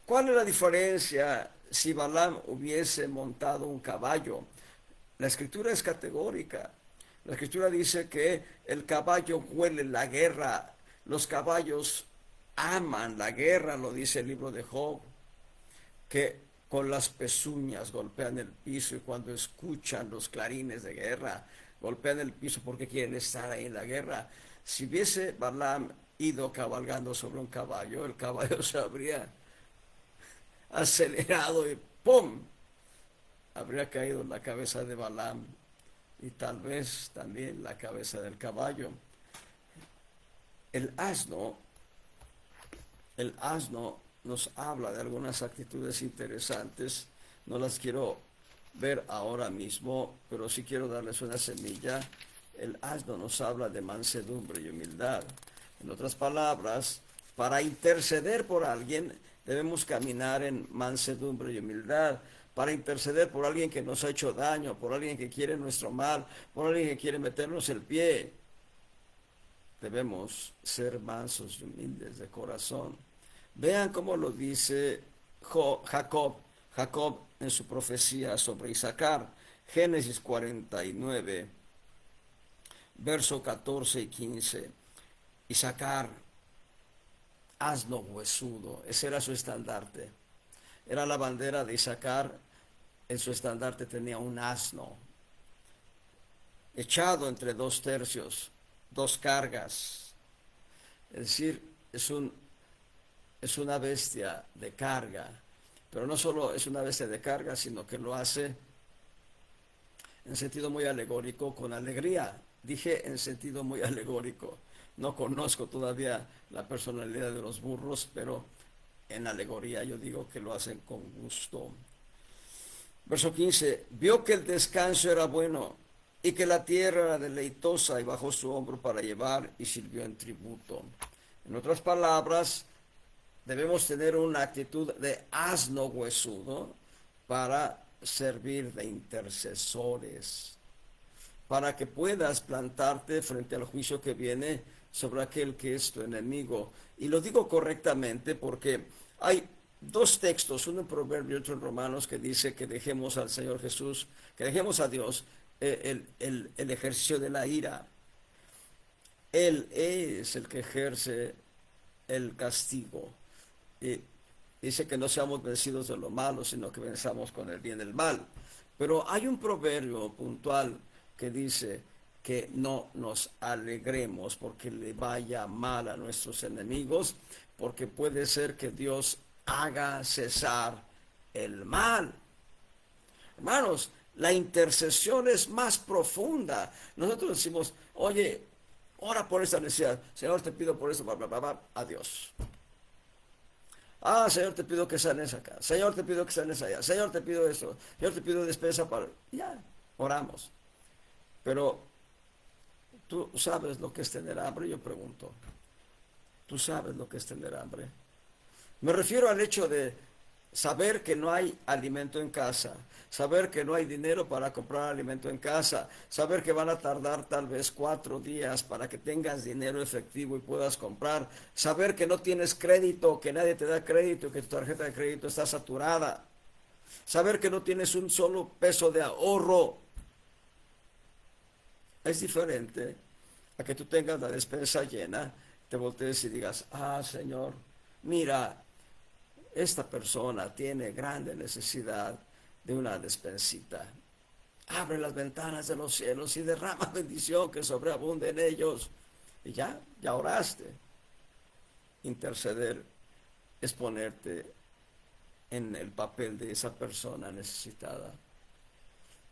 ¿Cuál es la diferencia si Balaam hubiese montado un caballo? La escritura es categórica. La escritura dice que el caballo huele la guerra. Los caballos aman la guerra, lo dice el libro de Job, que con las pezuñas golpean el piso y cuando escuchan los clarines de guerra, golpean el piso porque quieren estar ahí en la guerra. Si hubiese Balaam ido cabalgando sobre un caballo, el caballo se habría acelerado y ¡pum! Habría caído en la cabeza de Balaam y tal vez también la cabeza del caballo. El asno, el asno nos habla de algunas actitudes interesantes. No las quiero ver ahora mismo, pero sí quiero darles una semilla. El asno nos habla de mansedumbre y humildad. En otras palabras, para interceder por alguien debemos caminar en mansedumbre y humildad. Para interceder por alguien que nos ha hecho daño, por alguien que quiere nuestro mal, por alguien que quiere meternos el pie, debemos ser mansos y humildes de corazón. Vean cómo lo dice Jacob en su profecía sobre Isaacar, Génesis 49, verso 14 y 15. Isaacar, asno huesudo, ese era su estandarte. Era la bandera de Isaacar, en su estandarte tenía un asno, echado entre dos tercios, dos cargas. Es decir, es una bestia de carga, pero no solo es una bestia de carga, sino que lo hace en sentido muy alegórico, con alegría. Dije en sentido muy alegórico. No conozco todavía la personalidad de los burros, pero en alegoría yo digo que lo hacen con gusto. Verso 15, vio que el descanso era bueno y que la tierra era deleitosa y bajó su hombro para llevar y sirvió en tributo. En otras palabras, debemos tener una actitud de asno huesudo para servir de intercesores, para que puedas plantarte frente al juicio que viene sobre aquel que es tu enemigo. Y lo digo correctamente porque hay dos textos, uno en Proverbios y otro en Romanos, que dice que dejemos al Señor Jesús, que dejemos a Dios el ejercicio de la ira. Él es el que ejerce el castigo. Y dice que no seamos vencidos de lo malo, sino que venzamos con el bien el mal. Pero hay un proverbio puntual que dice que no nos alegremos porque le vaya mal a nuestros enemigos, porque puede ser que Dios haga cesar el mal. Hermanos, la intercesión es más profunda. Nosotros decimos, oye, ora por esta necesidad. Señor, te pido por esto, bla, bla, bla, bla. Adiós. Ah, Señor, te pido que sanes acá. Señor, te pido que sanes allá. Señor, te pido esto. Señor, te pido despensa para... Ya, oramos. Pero, ¿tú sabes lo que es tener hambre? Yo pregunto. ¿Tú sabes lo que es tener hambre? Me refiero al hecho de saber que no hay alimento en casa, saber que no hay dinero para comprar alimento en casa, saber que van a tardar tal vez 4 días para que tengas dinero efectivo y puedas comprar, saber que no tienes crédito, que nadie te da crédito, que tu tarjeta de crédito está saturada, saber que no tienes un solo peso de ahorro. Es diferente a que tú tengas la despensa llena, te voltees y digas, ah, Señor, mira, esta persona tiene grande necesidad de una despensita. Abre las ventanas de los cielos y derrama bendición que sobreabunde en ellos. Y ya oraste. Interceder es ponerte en el papel de esa persona necesitada.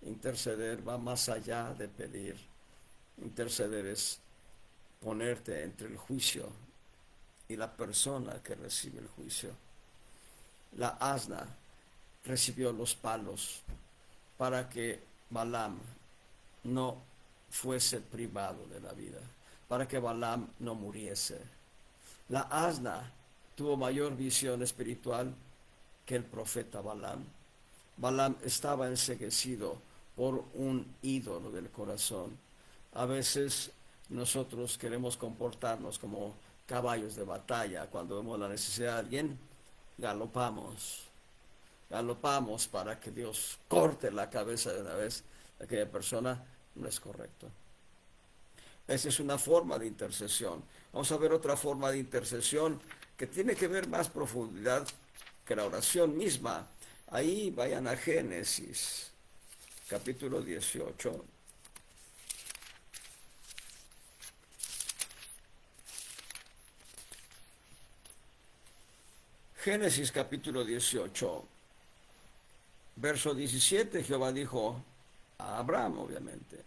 Interceder va más allá de pedir. Interceder es ponerte entre el juicio y la persona que recibe el juicio. La asna recibió los palos para que Balaam no fuese privado de la vida, para que Balaam no muriese. La asna tuvo mayor visión espiritual que el profeta Balaam. Balaam estaba enceguecido por un ídolo del corazón. A veces nosotros queremos comportarnos como caballos de batalla. Cuando vemos la necesidad de alguien, galopamos. Galopamos para que Dios corte la cabeza de una vez de aquella persona. No es correcto. Esa es una forma de intercesión. Vamos a ver otra forma de intercesión que tiene que ver más profundidad que la oración misma. Ahí vayan a Génesis, capítulo 18. Génesis capítulo 18, verso 17, Jehová dijo a Abraham, obviamente,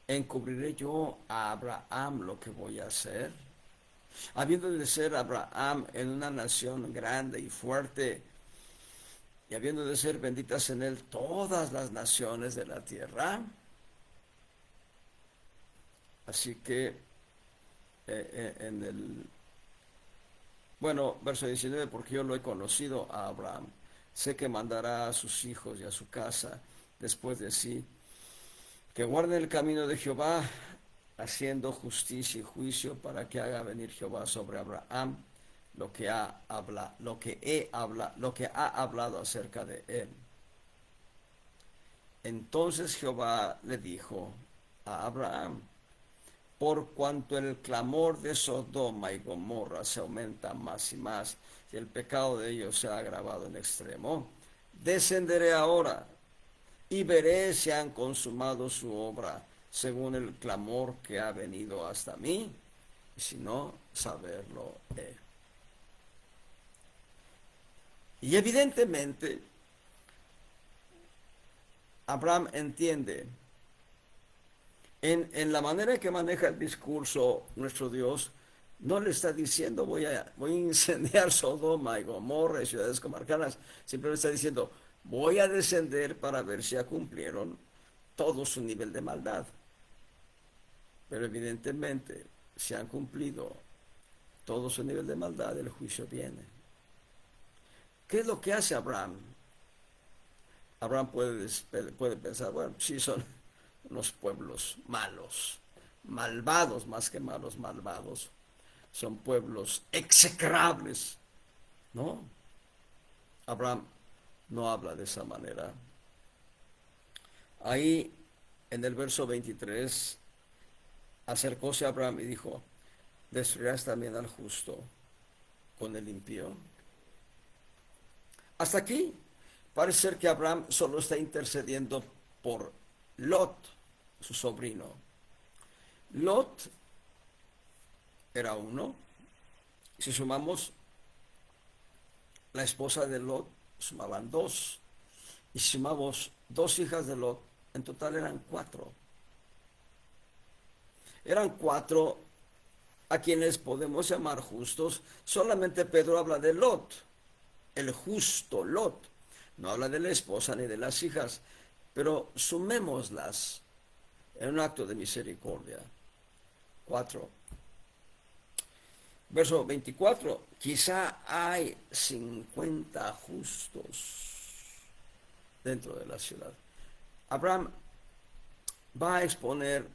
¿encubriré yo a Abraham lo que voy a hacer? Habiendo de ser Abraham en una nación grande y fuerte, y habiendo de ser benditas en él todas las naciones de la tierra. Así que en el, bueno, verso 19, porque yo lo he conocido a Abraham, sé que mandará a sus hijos y a su casa después de sí, que guarden el camino de Jehová, haciendo justicia y juicio, para que haga venir Jehová sobre Abraham lo que ha hablado acerca de él. Entonces Jehová le dijo a Abraham: por cuanto el clamor de Sodoma y Gomorra se aumenta más y más, y el pecado de ellos se ha agravado en extremo, descenderé ahora y veré si han consumado su obra según el clamor que ha venido hasta mí, y si no, saberlo he. Y evidentemente, Abraham entiende en la manera en que maneja el discurso nuestro Dios. No le está diciendo voy a incendiar Sodoma y Gomorra y ciudades comarcanas. Simplemente está diciendo voy a descender para ver si ya cumplieron todo su nivel de maldad. Pero evidentemente, si han cumplido todo su nivel de maldad, el juicio viene. ¿Qué es lo que hace Abraham? Abraham puede pensar, bueno, sí son unos pueblos malos, malvados más que malos, malvados. Son pueblos execrables, ¿no? Abraham no habla de esa manera. Ahí en el verso 23, acercóse a Abraham y dijo: ¿destruirás también al justo con el impío? Hasta aquí parece ser que Abraham solo está intercediendo por Lot, su sobrino. Lot era uno. Si sumamos la esposa de Lot, sumaban dos. Y si sumamos dos hijas de Lot, en total eran cuatro. Eran cuatro a quienes podemos llamar justos. Solamente Pedro habla de Lot, el justo Lot. No habla de la esposa ni de las hijas, pero sumémoslas en un acto de misericordia. 4. Verso 24. Quizá hay 50 justos dentro de la ciudad. Abraham va a exponer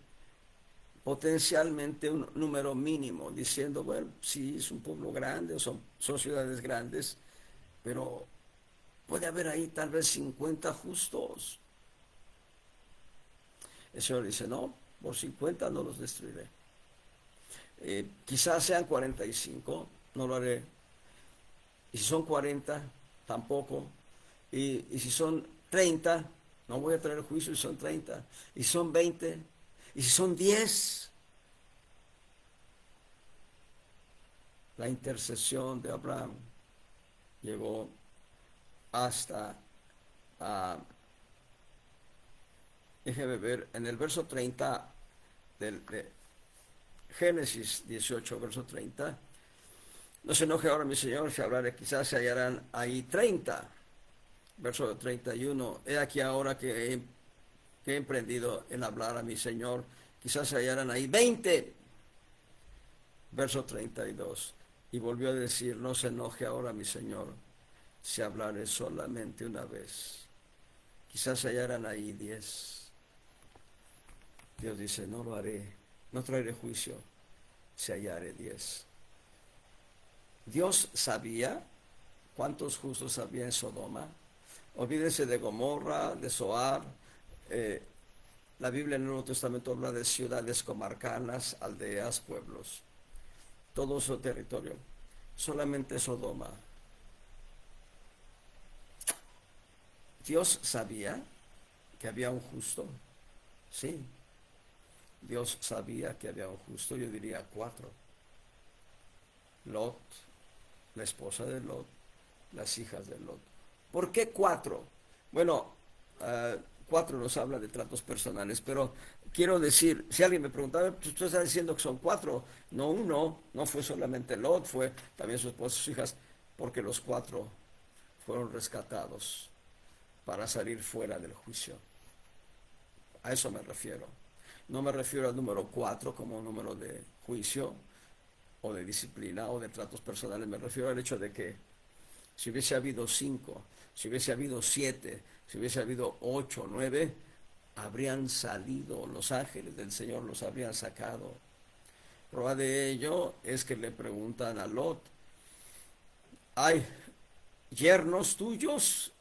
potencialmente un número mínimo, diciendo, bueno, sí, es un pueblo grande, son ciudades grandes, pero puede haber ahí tal vez 50 justos. El Señor dice, no, por 50 no los destruiré. Quizás sean 45, no lo haré. Y si son 40, tampoco. Y si son 30, no voy a traer juicio si son 30. Y si son 20, y si son 10. La intercesión de Abraham llegó hasta, déjeme ver, en el verso 30 de Génesis 18, verso 30. No se enoje ahora mi Señor si hablaré, quizás se hallarán ahí 30. Verso 31. He aquí ahora que he emprendido en hablar a mi Señor, quizás se hallarán ahí 20. Verso 32. Y volvió a decir, no se enoje ahora mi Señor si hablaré solamente una vez. Quizás se hallarán ahí 10. Dios dice, no lo haré no traeré juicio si hallare 10. Dios sabía cuántos justos había en Sodoma. Olvídense de Gomorra, de Zoar. eh, la Biblia en el Nuevo Testamento habla de ciudades comarcanas, aldeas, pueblos, todo su territorio. Solamente Sodoma. Dios sabía que había un justo. Sí, Dios sabía que había un justo, yo diría 4. Lot, la esposa de Lot, las hijas de Lot. ¿Por qué 4? Bueno, 4 nos habla de tratos personales, pero quiero decir, si alguien me preguntaba, tú estás diciendo que son 4, no uno, no fue solamente Lot, fue también su esposa y sus hijas, porque los 4 fueron rescatados para salir fuera del juicio. A eso me refiero. No me refiero al número 4 como número de juicio o de disciplina o de tratos personales. Me refiero al hecho de que si hubiese habido 5, si hubiese habido 7, si hubiese habido 8, 9, habrían salido los ángeles del Señor, los habrían sacado. Prueba de ello es que le preguntan a Lot, ¿hay yernos tuyos?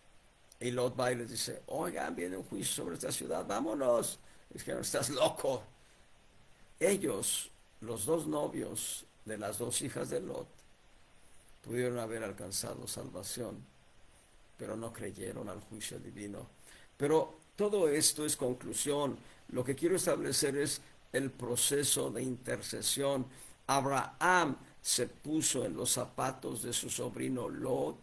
Y Lot va y les dice, oigan, viene un juicio sobre esta ciudad, vámonos. Es que no estás loco. Ellos, los dos novios de las dos hijas de Lot, pudieron haber alcanzado salvación, pero no creyeron al juicio divino. Pero todo esto es conclusión. Lo que quiero establecer es el proceso de intercesión. Abraham se puso en los zapatos de su sobrino Lot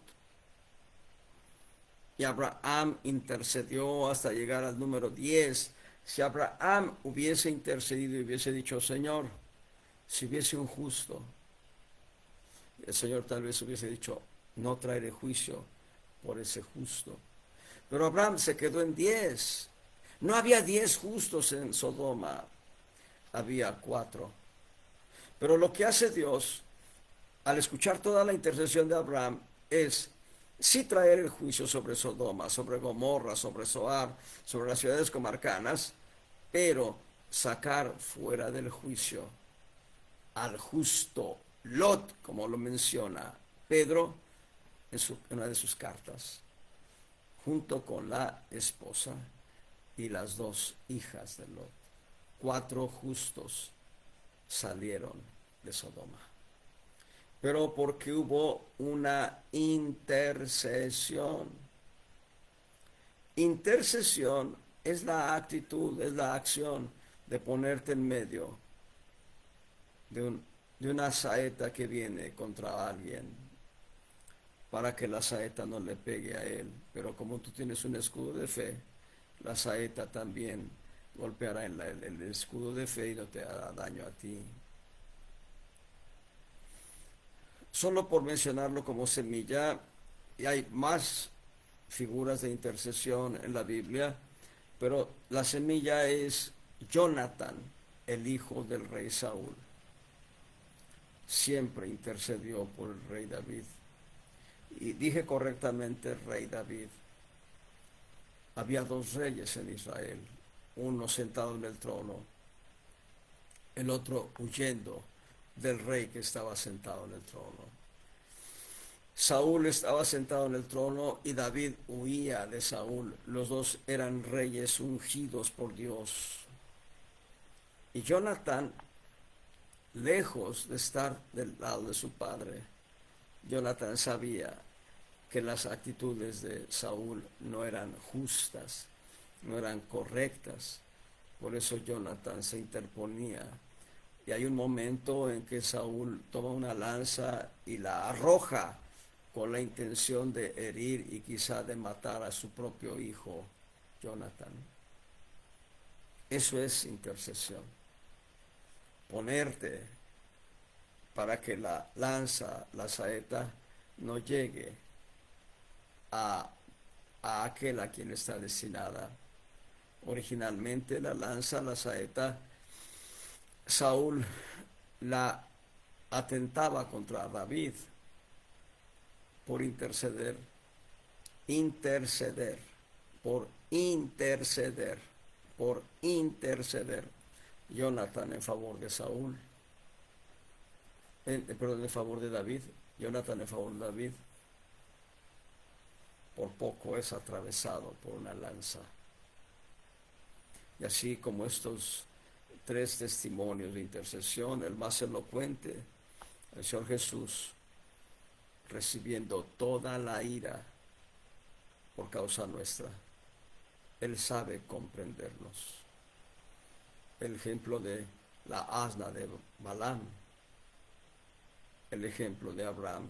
y Abraham intercedió hasta llegar al número 10. Si Abraham hubiese intercedido y hubiese dicho, Señor, si hubiese un justo, el Señor tal vez hubiese dicho, no traeré juicio por ese justo. Pero Abraham se quedó en 10. No había 10 justos en Sodoma, había 4. Pero lo que hace Dios, al escuchar toda la intercesión de Abraham, es sí traer el juicio sobre Sodoma, sobre Gomorra, sobre Zoar, sobre las ciudades comarcanas, pero sacar fuera del juicio al justo Lot, como lo menciona Pedro en una de sus cartas, junto con la esposa y las dos hijas de Lot. 4 justos salieron de Sodoma. Pero porque hubo una intercesión. Intercesión es la actitud, es la acción de ponerte en medio de una saeta que viene contra alguien, para que la saeta no le pegue a él. Pero como tú tienes un escudo de fe, la saeta también golpeará en el escudo de fe y no te hará daño a ti. Solo por mencionarlo como semilla, y hay más figuras de intercesión en la Biblia, pero la semilla es Jonathan, el hijo del rey Saúl. Siempre intercedió por el rey David. Y dije correctamente rey David. Había 2 reyes en Israel, uno sentado en el trono, el otro huyendo del rey que estaba sentado en el trono. Saúl estaba sentado en el trono y David huía de Saúl. Los dos eran reyes ungidos por Dios. Y Jonathan, lejos de estar del lado de su padre, Jonathan sabía que las actitudes de Saúl no eran justas, no eran correctas. Por eso Jonathan se interponía. Y hay un momento en que Saúl toma una lanza y la arroja con la intención de herir y quizá de matar a su propio hijo, Jonathan. Eso es intercesión. Ponerte para que la lanza, la saeta, no llegue a aquel a quien está destinada. Originalmente la lanza, la saeta, Saúl la atentaba contra David por interceder, por interceder Jonathan en favor de Saúl, perdón, en favor de David, Jonathan en favor de David, por poco es atravesado por una lanza. Y así como estos tres testimonios de intercesión, el más elocuente, el Señor Jesús, recibiendo toda la ira por causa nuestra, Él sabe comprendernos. El ejemplo de la asna de Balaam, el ejemplo de Abraham,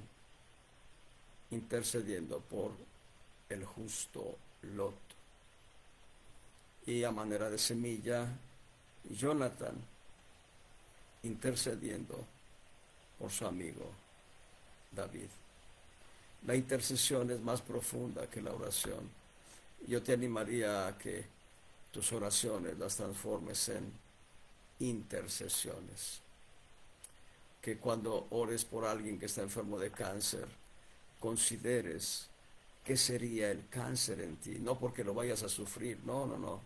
intercediendo por el justo Lot. Y a manera de semilla, Jonathan, intercediendo por su amigo David. La intercesión es más profunda que la oración. Yo te animaría a que tus oraciones las transformes en intercesiones. Que cuando ores por alguien que está enfermo de cáncer, consideres qué sería el cáncer en ti. No porque lo vayas a sufrir, no.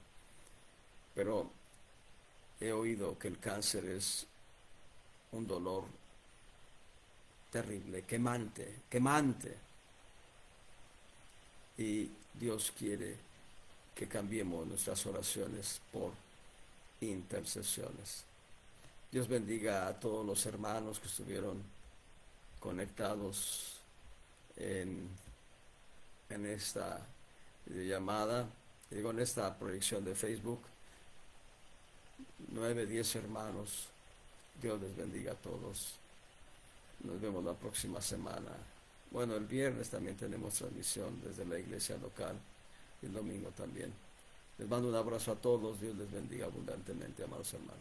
Pero he oído que el cáncer es un dolor terrible, quemante. Y Dios quiere que cambiemos nuestras oraciones por intercesiones. Dios bendiga a todos los hermanos que estuvieron conectados en esta llamada, digo, en esta proyección de Facebook. 9, 10 hermanos. Dios les bendiga a todos. Nos vemos la próxima semana. Bueno, el viernes también tenemos transmisión desde la iglesia local y el domingo también. Les mando un abrazo a todos. Dios les bendiga abundantemente, amados hermanos.